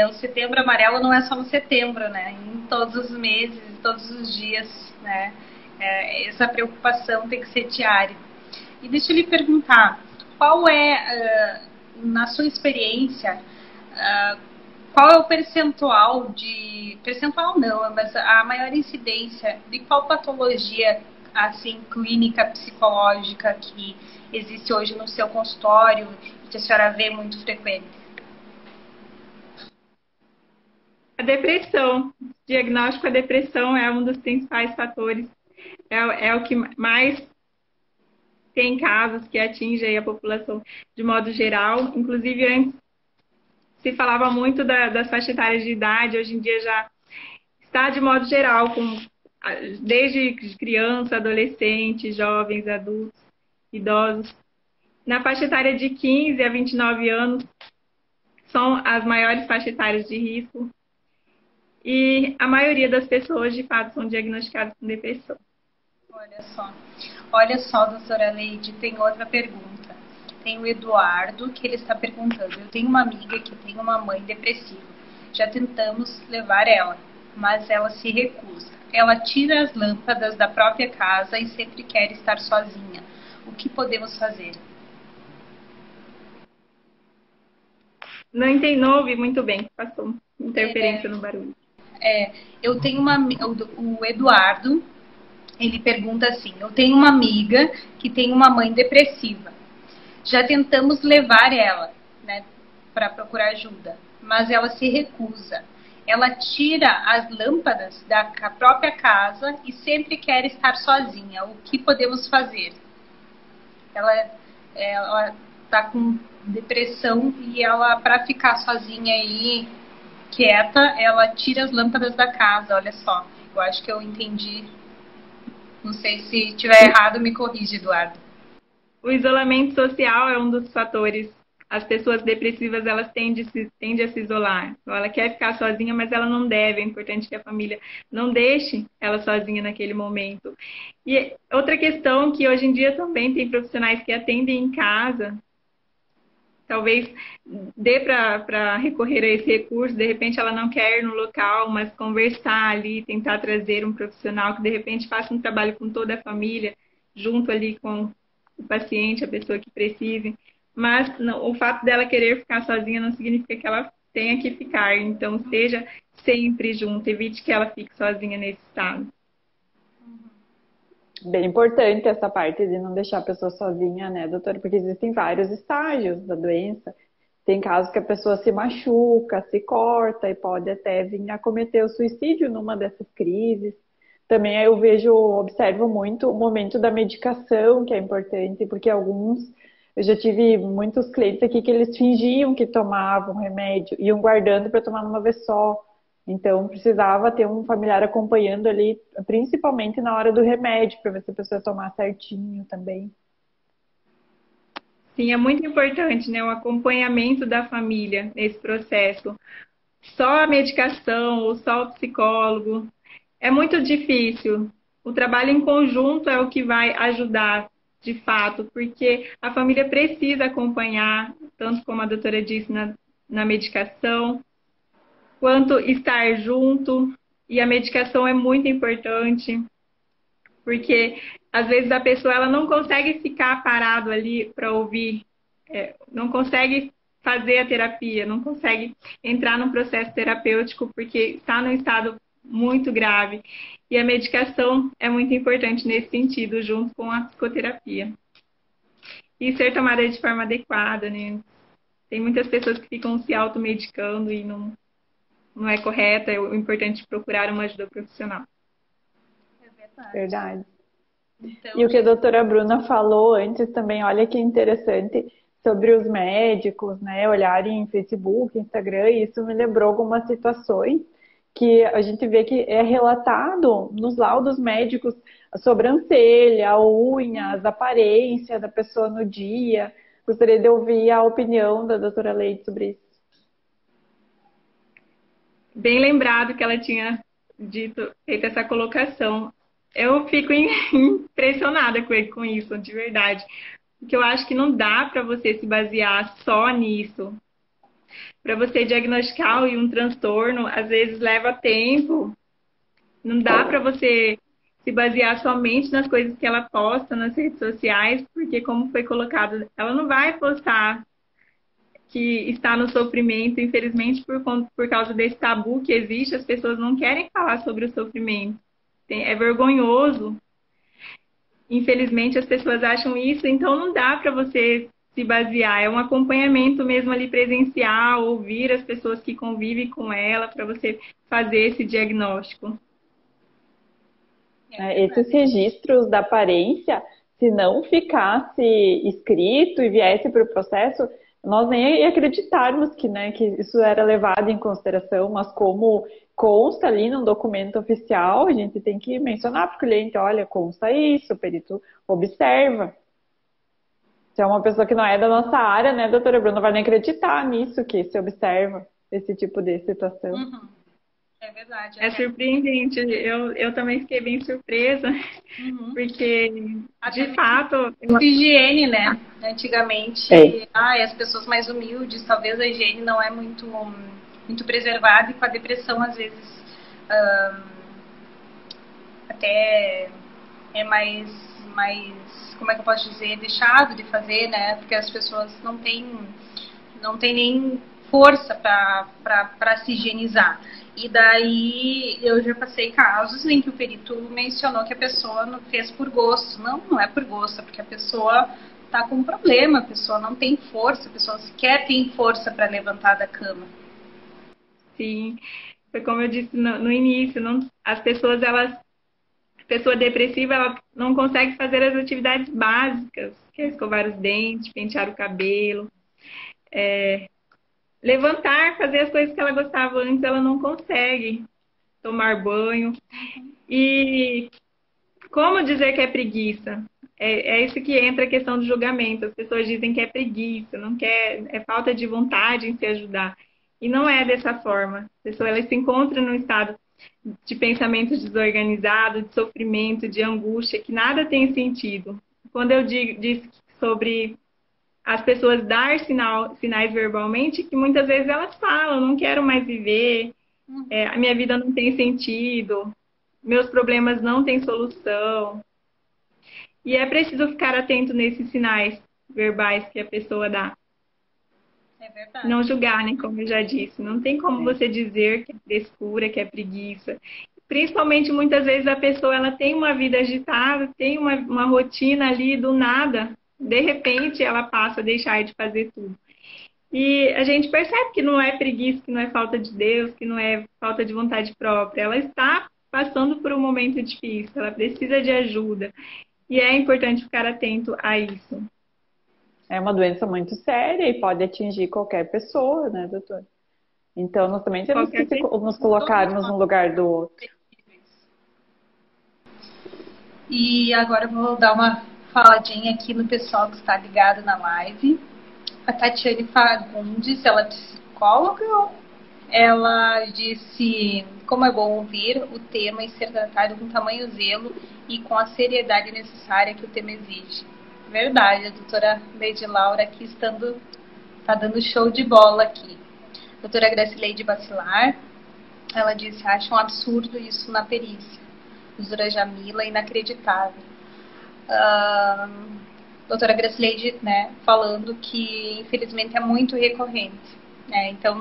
O Setembro Amarelo não é só no setembro, né? Em todos os meses, todos os dias, né? Essa preocupação tem que ser diária. E deixa eu lhe perguntar, qual é, na sua experiência, qual é o percentual não, mas a maior incidência de qual patologia, assim, clínica, psicológica que existe hoje no seu consultório e que a senhora vê muito frequente? A depressão, o diagnóstico da depressão é um dos principais fatores, é o que mais tem casos que atingem a população de modo geral. Inclusive, antes se falava muito das faixas etárias de idade, hoje em dia já está de modo geral, desde criança, adolescente, jovens, adultos, idosos. Na faixa etária de 15 a 29 anos, são as maiores faixas etárias de risco. E a maioria das pessoas, de fato, são diagnosticadas com depressão. Olha só, doutora Leide, tem outra pergunta. Tem o Eduardo, que ele está perguntando. Eu tenho uma amiga que tem uma mãe depressiva. Já tentamos levar ela, mas ela se recusa. Ela tira as lâmpadas da própria casa e sempre quer estar sozinha. O que podemos fazer? Não ouvi muito bem, passou interferência no barulho. Eu tenho o Eduardo, ele pergunta assim, eu tenho uma amiga que tem uma mãe depressiva. Já tentamos levar ela, né, para procurar ajuda, mas ela se recusa. ela tira as lâmpadas da própria casa e sempre quer estar sozinha. O que podemos fazer? Ela tá com depressão e ela, para ficar sozinha aí, quieta, ela tira as lâmpadas da casa. Olha só, eu acho que eu entendi. Não sei se estiver errado, me corrige, Eduardo. O isolamento social é um dos fatores. As pessoas depressivas, elas tendem a se isolar. Então, ela quer ficar sozinha, mas ela não deve. É importante que a família não deixe ela sozinha naquele momento. E outra questão que hoje em dia também tem profissionais que atendem em casa, talvez dê para recorrer a esse recurso, de repente ela não quer ir no local, mas conversar ali, tentar trazer um profissional que de repente faça um trabalho com toda a família, junto ali com o paciente, a pessoa que precise. Mas não, o fato dela querer ficar sozinha não significa que ela tenha que ficar. Então, esteja sempre junto, evite que ela fique sozinha nesse estado. Bem importante essa parte de não deixar a pessoa sozinha, né, doutora? Porque existem vários estágios da doença. Tem casos que a pessoa se machuca, se corta e pode até vir a cometer o suicídio numa dessas crises. Também eu observo muito o momento da medicação, que é importante, porque eu já tive muitos clientes aqui que eles fingiam que tomavam remédio, iam guardando para tomar uma vez só. Então, precisava ter um familiar acompanhando ali, principalmente na hora do remédio, para ver se a pessoa tomar certinho também. Sim, é muito importante, né, o acompanhamento da família nesse processo. Só a medicação ou só o psicólogo é muito difícil. O trabalho em conjunto é o que vai ajudar, de fato, porque a família precisa acompanhar, tanto como a doutora disse, na medicação, quanto estar junto. E a medicação é muito importante, porque às vezes a pessoa ela não consegue ficar parado ali para ouvir, não consegue fazer a terapia, não consegue entrar no processo terapêutico porque está num estado muito grave. E a medicação é muito importante nesse sentido, junto com a psicoterapia. E ser tomada de forma adequada, né? Tem muitas pessoas que ficam se automedicando e não é correta. É o importante procurar uma ajuda profissional. É verdade. Verdade. Então, E o que a doutora Bruna falou antes também, olha que interessante, sobre os médicos, né, olharem em Facebook, Instagram, e isso me lembrou algumas situações que a gente vê que é relatado nos laudos médicos a sobrancelha, a unha, as aparências da pessoa no dia. Gostaria de ouvir a opinião da doutora Leite sobre isso. Bem lembrado que ela tinha feito essa colocação. Eu fico impressionada com isso, de verdade. Porque eu acho que não dá para você se basear só nisso. Para você diagnosticar um transtorno, às vezes leva tempo. Não dá para você se basear somente nas coisas que ela posta nas redes sociais, porque, como foi colocado, ela não vai postar que está no sofrimento. Infelizmente, por causa desse tabu que existe, as pessoas não querem falar sobre o sofrimento. É vergonhoso. Infelizmente, as pessoas acham isso, então não dá para você se basear. É um acompanhamento mesmo ali presencial, ouvir as pessoas que convivem com ela para você fazer esse diagnóstico. Esses registros da aparência, se não ficasse escrito e viesse para o processo, nós nem ia acreditarmos que isso era levado em consideração, mas como consta ali num documento oficial, a gente tem que mencionar para o cliente, olha, consta isso, o perito observa. Se é uma pessoa que não é da nossa área, né, doutora Bruna, não vai nem acreditar nisso, que se observa esse tipo de situação. Uhum. É verdade. É surpreendente. Eu também fiquei bem surpresa, porque, de fato... Higiene, né? Antigamente, as pessoas mais humildes, talvez a higiene não é muito preservada, e com a depressão, às vezes, até é mais, como é que eu posso dizer, deixado de fazer, né? Porque as pessoas não têm nem força para se higienizar. E daí eu já passei casos em que o perito mencionou que a pessoa não fez por gosto. Não é por gosto, é porque a pessoa está com um problema, a pessoa não tem força, a pessoa sequer tem força para levantar da cama. Sim. Foi como eu disse no início, as pessoas, a pessoa depressiva, ela não consegue fazer as atividades básicas, que é escovar os dentes, pentear o cabelo, levantar, fazer as coisas que ela gostava antes, ela não consegue tomar banho. E como dizer que é preguiça? É isso que entra a questão do julgamento. As pessoas dizem que é preguiça, não quer, é falta de vontade em se ajudar. E não é dessa forma. A pessoa ela se encontra num estado de pensamento desorganizado, de sofrimento, de angústia, que nada tem sentido. Quando eu disse sobre as pessoas dar sinais verbalmente, que muitas vezes elas falam, não quero mais viver, a minha vida não tem sentido, meus problemas não têm solução. E é preciso ficar atento nesses sinais verbais que a pessoa dá. É verdade. Não julgar, né? Como eu já disse. Não tem como você dizer que é frescura, que é preguiça. Principalmente, muitas vezes, a pessoa ela tem uma vida agitada, tem uma rotina ali do nada. De repente, ela passa a deixar de fazer tudo. E a gente percebe que não é preguiça, que não é falta de Deus, que não é falta de vontade própria. Ela está passando por um momento difícil, ela precisa de ajuda. E é importante ficar atento a isso. É uma doença muito séria e pode atingir qualquer pessoa, né, doutor? Então, nós também temos que nos colocarmos no lugar do outro. E agora eu vou dar uma faladinha aqui no pessoal que está ligado na live. A Tatiane Fagundes, ela é psicóloga, ela disse como é bom ouvir o tema e ser tratado com tamanho zelo e com a seriedade necessária que o tema exige. Verdade, a doutora Lady Laura aqui está dando show de bola aqui. A doutora Gracileide Bacilar, ela disse, acha um absurdo isso na perícia. Doutora Jamila, inacreditável. Doutora Gracileide, né, falando que infelizmente é muito recorrente. Né? Então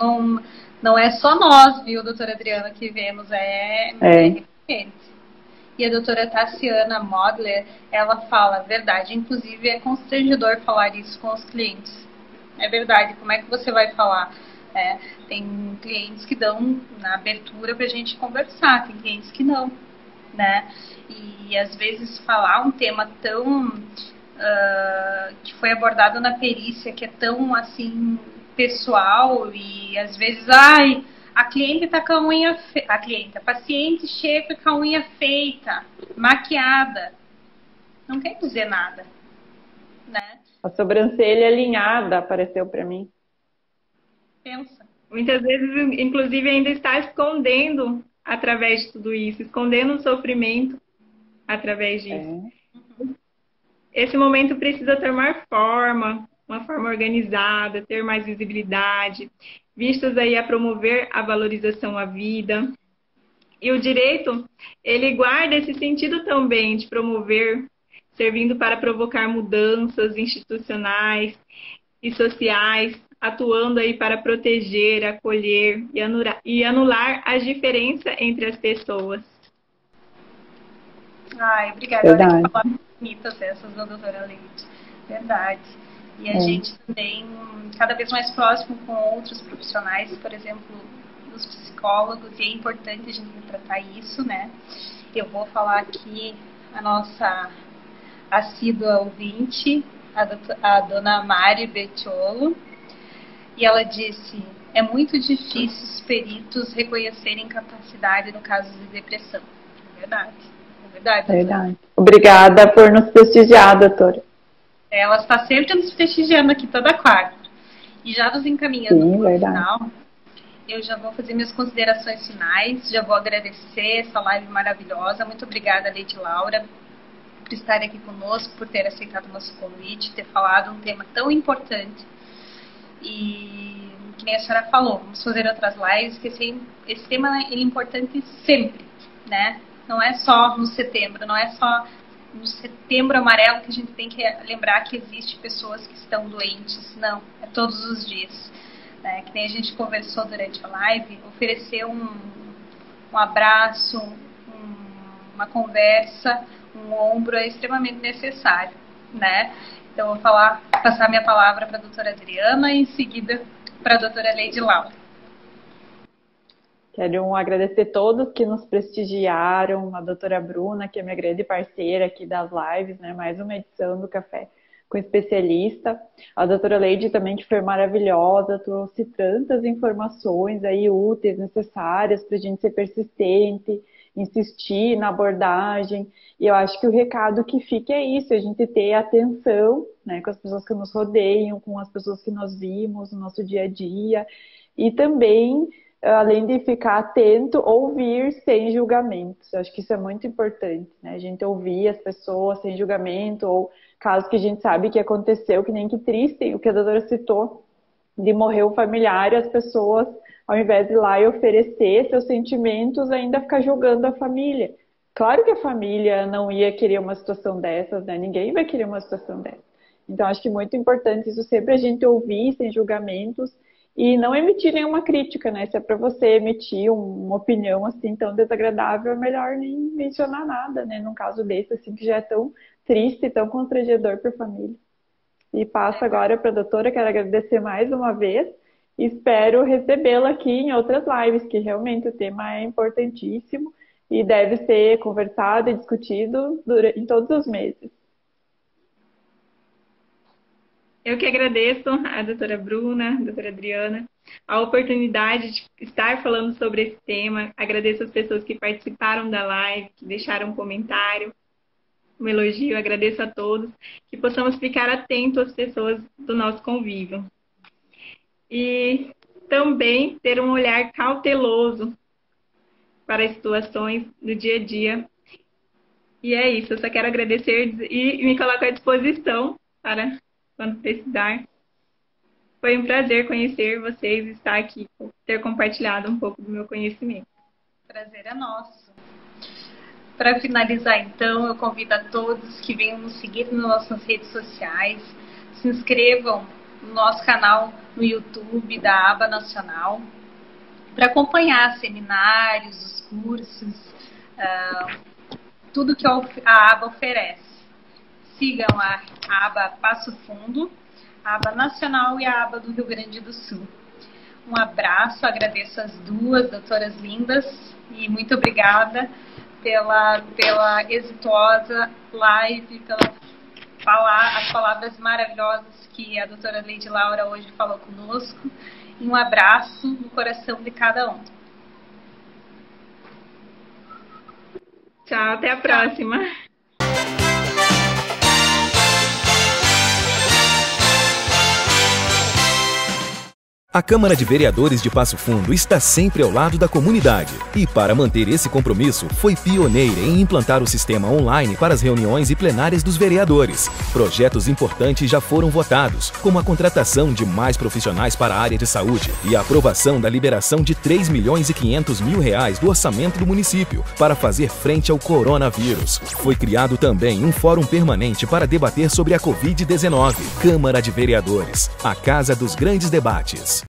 não é só nós, viu, doutora Adriana, que vemos, é recorrente. E a doutora Tassiana Modler, ela fala, verdade, inclusive é constrangedor falar isso com os clientes. É verdade, como é que você vai falar? Tem clientes que dão na abertura pra gente conversar, tem clientes que não, né? E às vezes falar um tema tão que foi abordado na perícia, que é tão assim pessoal, e às vezes a cliente tá com a unha a paciente chega com a unha feita, maquiada, não quer dizer nada, né? A sobrancelha alinhada apareceu para mim. Pensa. Muitas vezes, inclusive, ainda está escondendo através de tudo isso, escondendo o sofrimento através disso. Esse momento precisa tomar forma, uma forma organizada, ter mais visibilidade, vistos aí a promover a valorização à vida. E o direito, ele guarda esse sentido também de promover, servindo para provocar mudanças institucionais e sociais, atuando aí para proteger, acolher e anular as diferenças entre as pessoas. Obrigada. Verdade. Olha que palavras bonitas essas da doutora Leite. Verdade. E a gente também, cada vez mais próximo com outros profissionais, por exemplo, os psicólogos, e é importante a gente tratar isso, né? Eu vou falar aqui a nossa assídua ouvinte, a dona Mari Bettiolo, e ela disse, é muito difícil os peritos reconhecerem capacidade no caso de depressão. É verdade. Verdade. Obrigada por nos prestigiar, doutora. Ela está sempre nos prestigiando aqui toda quarta. E já nos encaminhando para o final, eu já vou fazer minhas considerações finais, já vou agradecer essa live maravilhosa. Muito obrigada, Lady Laura, por estar aqui conosco, por ter aceitado o nosso convite, ter falado um tema tão importante. E, que nem a senhora falou, vamos fazer outras lives, que esse tema é importante sempre, né? Não é só no setembro, não é só no setembro amarelo que a gente tem que lembrar que existe pessoas que estão doentes. Não, é todos os dias. Né? Que nem a gente conversou durante a live, oferecer um abraço, uma conversa, um ombro é extremamente necessário. Né? Então eu vou passar minha palavra para a doutora Adriana e em seguida para a doutora Lady Laura. Quero agradecer todos que nos prestigiaram, a doutora Bruna, que é minha grande parceira aqui das lives, né? Mais uma edição do Café com Especialista. A doutora Leide também, que foi maravilhosa, trouxe tantas informações aí úteis, necessárias para a gente ser persistente, insistir na abordagem. E eu acho que o recado que fica é isso, a gente ter atenção, né, com as pessoas que nos rodeiam, com as pessoas que nós vimos no nosso dia a dia, e também, além de ficar atento, ouvir sem julgamentos. Eu acho que isso é muito importante, né? A gente ouvir as pessoas sem julgamento, ou casos que a gente sabe que aconteceu, que nem que triste, o que a doutora citou, de morrer um familiar, e as pessoas, ao invés de ir lá e oferecer seus sentimentos, ainda ficar julgando a família. Claro que a família não ia querer uma situação dessas, né? Ninguém vai querer uma situação dessa. Então, acho que é muito importante isso, sempre a gente ouvir sem julgamentos, e não emitir nenhuma crítica, né? Se é para você emitir uma opinião assim tão desagradável, é melhor nem mencionar nada, né? Num caso desse, assim, que já é tão triste, tão constrangedor para a família. E passo agora para a doutora, quero agradecer mais uma vez e espero recebê-la aqui em outras lives, que realmente o tema é importantíssimo e deve ser conversado e discutido em todos os meses. Eu que agradeço a doutora Bruna, a doutora Adriana, a oportunidade de estar falando sobre esse tema. Agradeço as pessoas que participaram da live, que deixaram um comentário, um elogio. Agradeço a todos, que possamos ficar atentos às pessoas do nosso convívio. E também ter um olhar cauteloso para as situações do dia a dia. E é isso, eu só quero agradecer e me coloco à disposição para quando precisar. Foi um prazer conhecer vocês e estar aqui, ter compartilhado um pouco do meu conhecimento. Prazer é nosso. Para finalizar, então, eu convido a todos que venham nos seguir nas nossas redes sociais, se inscrevam no nosso canal no YouTube da Aba Nacional, para acompanhar seminários, os cursos, tudo que a Aba oferece. Sigam a Aba Passo Fundo, a Aba Nacional e a Aba do Rio Grande do Sul. Um abraço, agradeço as duas doutoras lindas e muito obrigada pela exitosa live, as palavras maravilhosas que a doutora Leide Laura hoje falou conosco. E um abraço no coração de cada um. Tchau, até a próxima. A Câmara de Vereadores de Passo Fundo está sempre ao lado da comunidade e, para manter esse compromisso, foi pioneira em implantar o sistema online para as reuniões e plenárias dos vereadores. Projetos importantes já foram votados, como a contratação de mais profissionais para a área de saúde e a aprovação da liberação de R$3.500.000 do orçamento do município para fazer frente ao coronavírus. Foi criado também um fórum permanente para debater sobre a Covid-19. Câmara de Vereadores, a casa dos grandes debates.